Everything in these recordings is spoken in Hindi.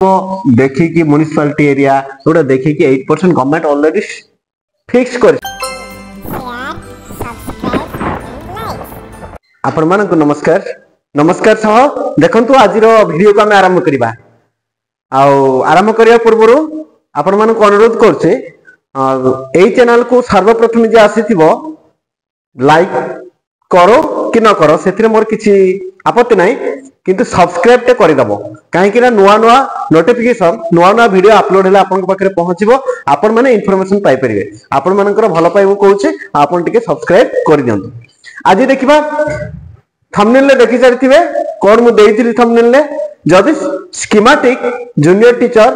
देखिए म्युनिसिपालिटी एरिया गोटे देखिए 8% गवर्नमेंट ऑलरेडी फिक्स कर। आपण मानक नमस्कार नमस्कार सह देखंतु आज वीडियो को आम आरंभ करबा। आरंभ करने पूर्व आपण मानक अनुरोध करछे एई चैनल को सर्वप्रथम जे आसीथिबो लाइक करो कि न करो से मोर किछि आपत्ति नाही, किंतु सब्सक्राइब टे करि दबो काहेकि ना नुआ नुआ नोटिफिकेशन नुआ नुआ वीडियो अपलोड हैला आपन पाखरे पहुंचबो, आपण माने इन्फॉर्मेशन पाई परिबे। आपण मानकर भलो पाइबो कहूचे आपण टिके सब्सक्राइब करि दियंतु। आज देखिबा थंबनेल ले देखि सारिथिबे कोन मु देइथिली थंबनेल ले जदि स्कीमेटिक जूनियर टीचर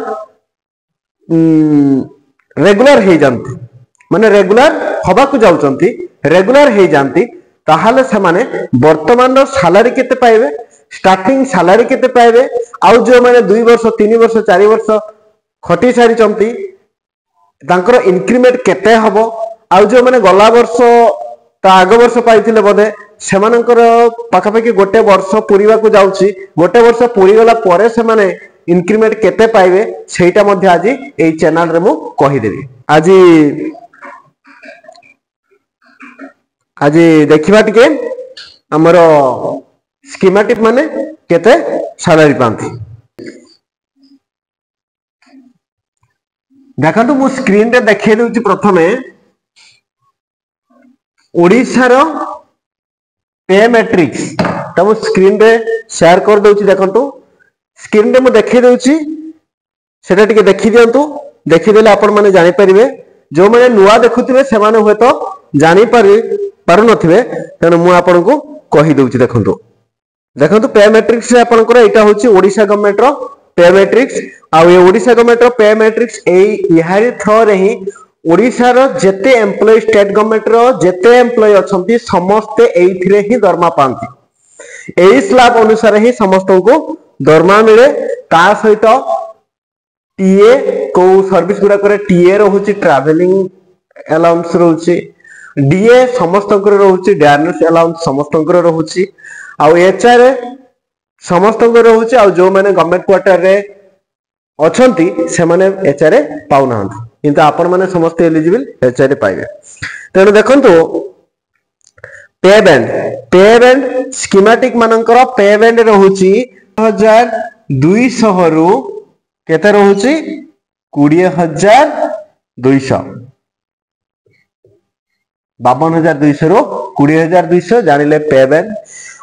रेगुलर हे जानती माने रेगुलर हबा को जाउचंती रेगुलर हे जानती ताहाले से माने वर्तमान रो सैलरी केते पाइबे, स्टार्टिंग सैलरी केते पाइबे, आउ जो माने 2 वर्ष 3 वर्ष 4 वर्ष खटी सारी चंती तांकर इंक्रीमेंट केते हबो, आउ जो माने गला वर्ष ता आग वर्ष पाइथिले बोधे सेमानकर पाखापाखि गोटे वर्ष पुरीवा को जाउची, गोटे वर्ष पुरी गला परे से माने इंक्रीमेंट केते पाइबे सेटा मध्ये आज एई चैनल रे मु कहि देबी। आज देखिबा टिके हमर स्कीमेटिक माने केते सैलरी पांती। देखंतु मु स्क्रीन रे देखै दउची प्रथमे ओडिसा रो पे मैट्रिक्स त मु स्क्रीन रे शेयर कर दउची। देखंतु स्क्रीन रे मु देखै दउची सेटा टिके देखि दियंतु, देखि देले आपण माने जानि परिबे, जो माने नुवा देखुथिबे से माने होय तो जानि पारु नथिबे, तेनु मु आपण को कहि दउची। देखंतु देखंतु पे मैट्रिक्स रे आपण को एटा होची ओडिसा गवर्नमेंट रो पे मैट्रिक्स। आ ये ओडिसा गवर्नमेंट रो पे मैट्रिक्स इहारी थ्रो रे ही ओडिसा रो जेते एम्प्लॉय स्टेट गवर्नमेंट रो जेते एम्प्लॉय अछंती समस्ते एइथिरे ही दरमा पांती। एई स्लैब अनुसार ही समस्त को दरमा मिले। ता सहित टीए को सर्विस गुडा करे टीए रहउची ट्रैवलिंग अलाउंस रहउची, डीए समस्त को रहउची, डायनेस अलाउंस समस्त को रहउची, आ एचआर समस्त को रहउची। आ जो माने गवर्नमेंट क्वार्टर रे अछंती से माने एचआर पाउ नाहंती, किंतु आपण माने समस्त एलिजिबल एचआर पाइबे। तेनु देखंतु पे बैंड स्कीमेटिक मानकर पे बैंड रहउची 1200 रु केते रहउची 20200 52,200 रु 20,200 जानिले पे बैंड।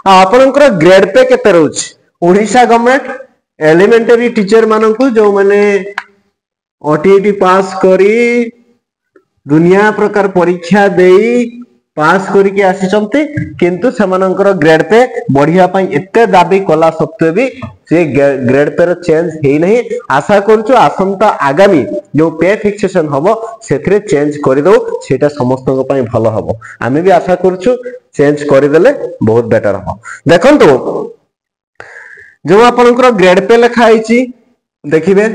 आपनकर ग्रेड पे केते रहउची ओडिसा गवर्नमेंट एलिमेंटरी टीचर मानकु जो माने ओटीटी पास करी दुनिया प्रकार परीक्षा देई पास करी के आसीचंती, किंतु सेमानकर ग्रेड पे बढ़िया पई एते दाबी कला सत्वे भी से ग्रेड पे चेंज हेई नहीं। आशा करछु आसंता आगामी जो पे फिक्सेशन हबो सेथरे चेंज करि दो, सेटा समस्तक पई भलो हबो। आमे भी आशा करछु चेंज करि देले बहुत बेटर हबो। देखंतु जो आपनकर ग्रेड पे लिखा आइची देखिबे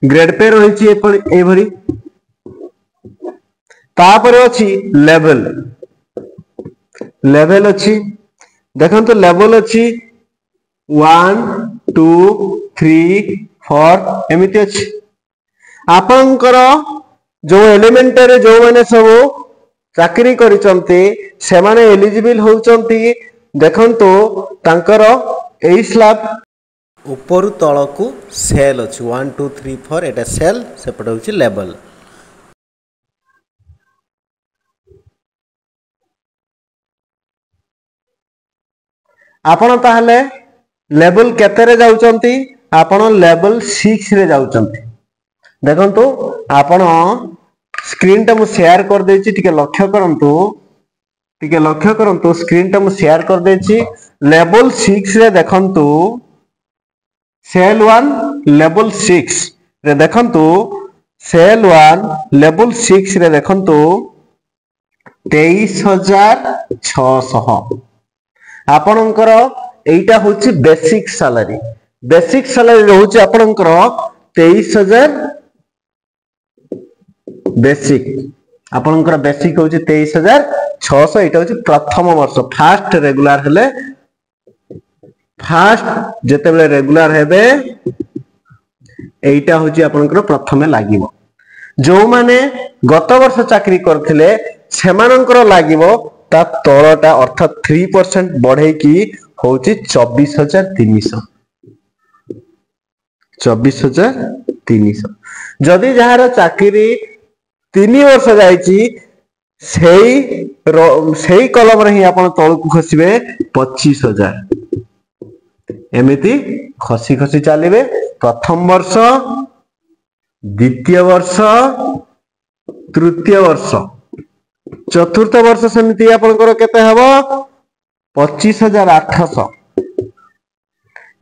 ग्रेड पे रहिची ए भरी, तापर अछि लेवल अछि। देखंतु लेवल अछि 1 2 3 4 एमिति अछि। आपनकर जो एलिमेंटरी जो माने सब चाकरी करिचंती से माने एलिजिबल होउचंती। देखंतु तांकर एई स्लैब ऊपर तळकू सेल अछि 1 2 3 4 एटा सेल सेपट होछि लेवल। आपण ताहले लेवल केते रे जाउचंती, आपण लेवल 6 रे जाउचंती। देखंतु आपण स्क्रीन टा मु शेयर कर देछि, टिके लक्ष्य करंतु स्क्रीन टा मु शेयर कर देछि। लेवल 6 रे देखंतु सेल 1 लेवल 6 रे देखंतु सेल 1 लेवल 6 रे देखंतु 23,600 आपनकर एइटा होछि बेसिक सैलरी रहउछि आपनकर 23,000 बेसिक आपनकर बेसिक होछि 23,600। एटा होछि प्रथम वर्ष फास्ट रेगुलर हेले फास्ट जेतेबेले रेगुलर हेबे एटा होची आपनकर प्रथमे लागिवो जो माने गत वर्ष चाकरी करथिले सेमानकर लागिवो ता तळटा अर्थात 3% बढ़े की होची 24300 24300 जदि जहार चाकरी 3 वर्ष जाईची सेई कलम रे ही आपण तळकु खसिबे 25000 एमिति खसी खसी चलिबे प्रथम वर्ष द्वितीय वर्ष तृतीय वर्ष चतुर्थ वर्ष समिति आपनकर केते हबो 25800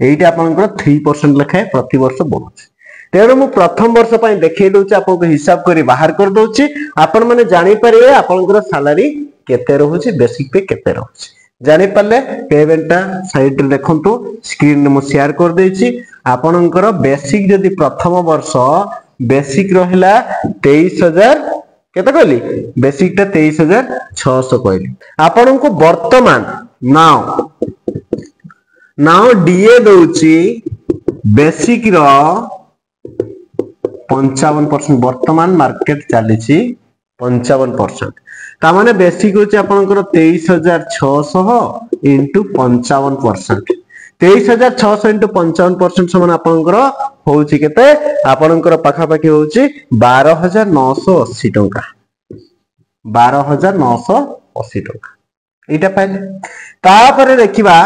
एइटा आपनकर 3% लेखाए प्रति वर्ष बढ़ुଛି तेणु मु प्रथम वर्ष पई देखै दउची आपनको हिसाब करी बाहर कर दउची आपण माने जानि परिबे आपनकर सैलरी केते रहउची बेसिक पे केते रहउची जानि पल्ले पेमेंटा साइड रे देखंतु स्क्रीन रे मु शेयर कर देछि आपनकर बेसिक जदि प्रथम वर्ष बेसिक रहिला 23000 केते कहली बेसिक टा 23600 कहली आपनको वर्तमान नाउ डीए दउची बेसिक रो 55% वर्तमान मार्केट चलीची 55% ता माने बेसिक होची आपनकर 23600 इंटू 55% 23600 इंटू 55% समान आपनकर होची केते आपनकर पाखा पाखी होची 12980 टंका 12980 टंका एटा पाइले तापरे देखिबा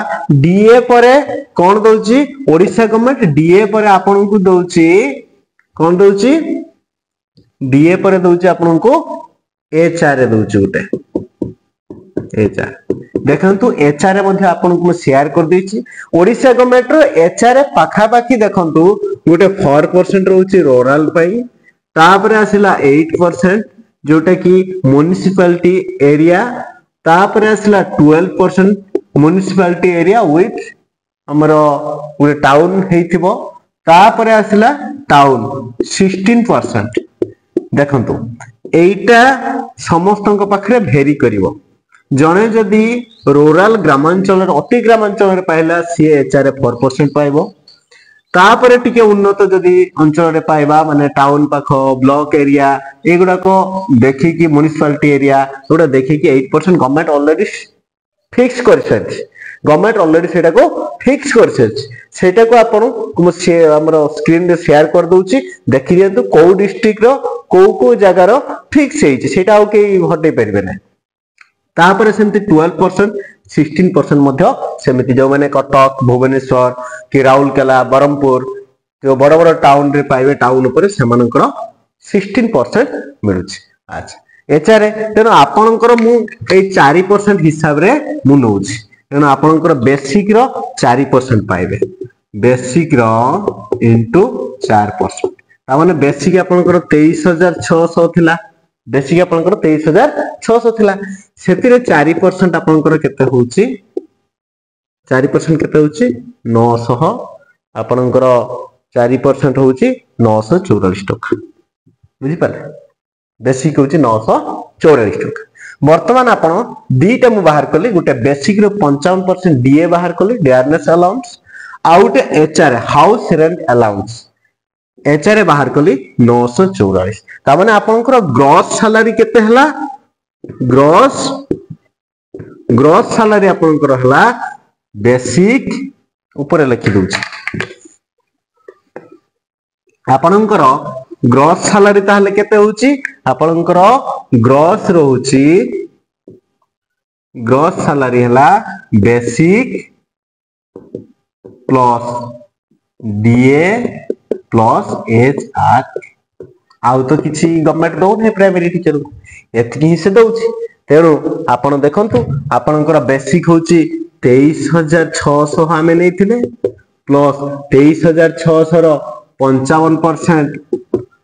डीए परे कोन दउची ओडिसा गवर्नमेंट डीए परे आपनकु दउची कोन दउची डीए परे दउची आपनकु एचआर दउची उटे एचआर देखंतु एचआर मध्ये आपनकु शेयर कर देछि ओडिसा गवर्नमेंट रो एचआर पाखा पाखी देखंतु उटे 4% रहउची रूरल पई तापरे आसिला 8% जोटा की म्युनिसिपैलिटी एरिया तापरे आसिला 12% म्युनिसिपैलिटी एरिया विथ हमरो उटे टाउन हेइथिबो तापरे आसिला टाउन 16% देखंतु एइटा समस्तक पाखरे भेरी करिवो जने जदि रूरल ग्रामांचल अति ग्रामांचल रे पाइला सी एचआर 4% पाइबो तापरे टिके उन्नत जदि अंचल रे पाइबा माने टाउन पाखो ब्लॉक एरिया एगुडा को देखि कि म्युनिसिपैलिटी एरिया एगुडा देखि कि 8% गवर्नमेंट ऑलरेडी फिक्स कर छथि गवर्नमेंट ऑलरेडी सेटा को फिक्स कर छथि सेटा को आपण हमरो स्क्रीन रे शेयर कर दउची देखि दियंतु को डिस्ट्रिक्ट रो को जगह रो फिक्स हेछि सेटा ओ के हटै परिबे नै तापरे सेमति 12% 16% मध्य सेमति जो माने कटक भुवनेश्वर कि राउरकेला बरहमपुर जो बड़ बड़ टाउन रे पाइबे टाउन ऊपर सेमानकर 16% मिलुछि अच्छा एचारे तेनो आपनकर मु ए 4% हिसाब रे मु नउछि तेनो आपनकर बेसिक रो 4% पाइबे बेसिक रो इनटू 4% ता माने बेसिक आपनकर 23600 थिला बेसिक आपनकर 23600 थिला सेतिरे 4% आपनकर केते होउची 4% केते होउची 900 आपनकर 4% होउची 944 टका बुझी पाले बेसिक होउची 944 टका वर्तमान आपण दीटा मु बाहर करली गुटे बेसिक रो 55% डीए बाहर करली dearness allowance out HR house rent allowance HR बाहर कली 944 ता माने आपनकर ग्रॉस सैलरी केते हला ग्रॉस सैलरी आपनकर हला बेसिक ऊपर लिखि दउछि आपनकर ग्रॉस सैलरी ताहले केते होउची आपनकर ग्रॉस रहउची ग्रॉस सैलरी हला basic plus DA plus HR आउ तो किछि गवर्नमेंट दो नै प्राइमरी टीचर एतकी ही से दउछि तेरो आपण देखंतु आपनकर बेसिक होउची 23600 हमें नैथिले प्लस 23600 रो 55%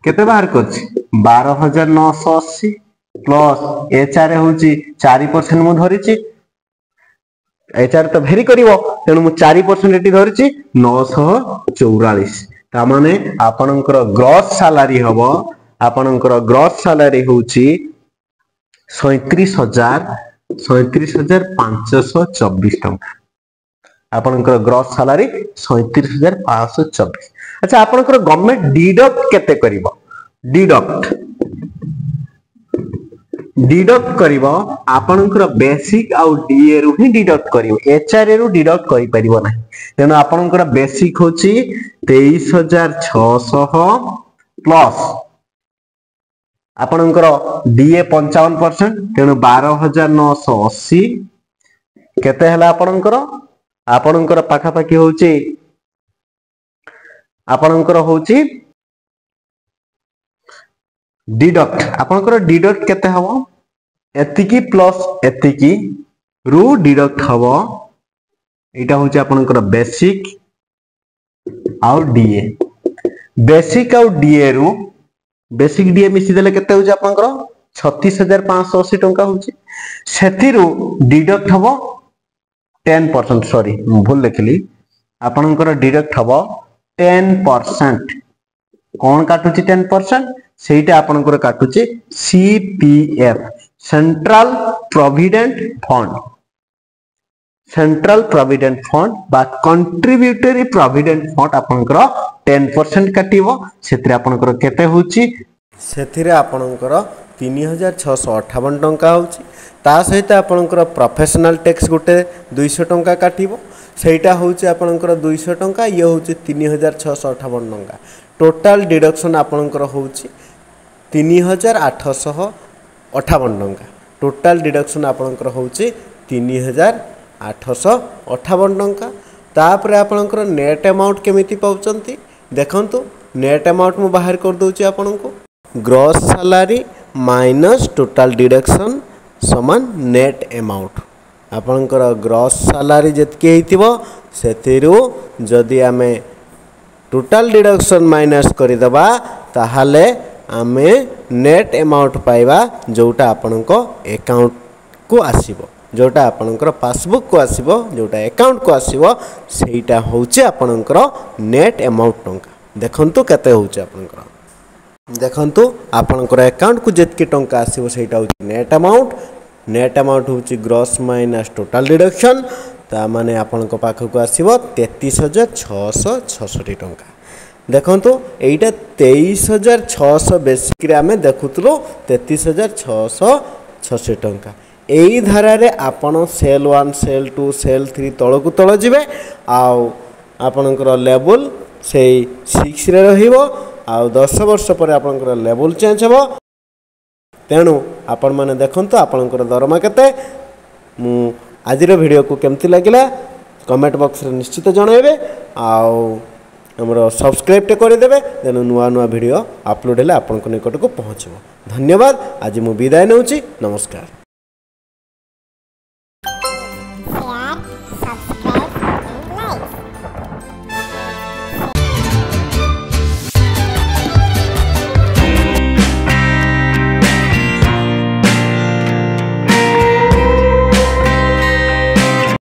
केते बाहर करछि 12980 प्लस एचआर होउची 4% मु धरिछि एचआर तो भेरी करिवो तेनु मु 4% एटी धरिछि 944 ता माने आपनकर ग्रॉस सैलरी हबो आपनकर ग्रॉस सैलरी होउची 37524 टंका आपणकर ग्रॉस सैलरी 37,524। अच्छा आपणकर गवर्नमेंट डिडक्ट केते करिवो डिडक्ट करिवो आपणकर बेसिक आउ डीए रु ही डिडक्ट करिवो एचआरए रु डिडक्ट करि परिवो नाही तेनो आपणकर बेसिक होची 23,600 प्लस आपणकर डीए 55% तेणु 12,980 केते हला आपणकर पाखापाखि होची आपणकर होची डिडक्ट आपणकर डिडक्ट केते हबो एतिकी प्लस एतिकी रु डिडक्ट हबो एटा होची आपणकर बेसिक आउ डीए बेसिक आउ डीए रु बेसिक डीए मिसी देले केते होची आपनकर 36,580 टंका होची सेथिरु डिडक्ट हबो 10% सॉरी भूल लिखली आपनकर डिडक्ट हबो 10% कोन काटुची 10% सेटा आपनकर काटुची सीपीएफ सेंट्रल प्रोविडेंट फंड बा कंट्रीब्यूटरी प्रोविडेंट फंड आपनकर 10% काटिवो सेथिरे आपनकर केते होची सेथिरे आपनकर 3,658 टंका होची ता सहित आपनकर प्रोफेशनल टैक्स गुटे 200 टंका काटिवो सेटा होची आपनकर 200 टंका ये होची 3,658 टंका टोटल डिडक्शन आपनकर होची 3,858 टंका टोटल डिडक्शन आपनकर होची 3,858 टंका तापर आपनकर नेट अमाउंट केमिति पाउचंती देखंतु नेट अमाउंट मु बाहर कर दोची आपनको gross salary minus total deduction समान नेट अमाउंट आपनकर ग्रॉस सैलरी जतके हेतिबो सेथिरु जदि आमे टोटल डिडक्शन माइनस करि दबा ताहाले आमे नेट अमाउंट पाइबा जोटा आपनको अकाउंट को आसीबो जोटा आपनकर पासबुक को आसीबो जोटा अकाउंट को आसीबो सेटा होचे आपनकर नेट अमाउंट टंका देखंतु केते होचे आपनकर देखंतु आपनकर अकाउंट को जतके टंका आसीबो सेटा होचे नेट अमाउंट होची ग्रॉस माइनस टोटल डिडक्शन ता माने आपनको पाख को आसीबो 33,666 टंका देखंतु एटा 23,600 बेसिक रे आमे देखुतलो 33,666 टंका एई धारा रे आपण सेल 1 सेल 2 सेल 3 तळकु तळ जिवे आउ आपनकर लेवल से 6 रे रहिबो आउ 10 वर्ष पर आपनकर लेवल चेंज हेबो तेणु आपण माने देखंतु आपनकर दरमा केते मु आजिर वीडियो को केमति लागिला कमेंट बॉक्स रे निश्चित जणाइबे आउ हमरो सब्सक्राइब टे कर देबे जेन नुआ नुआ वीडियो अपलोड हेले आपन को निकट को पहुंचबो धन्यवाद आज मु विदाय नउची नमस्कार।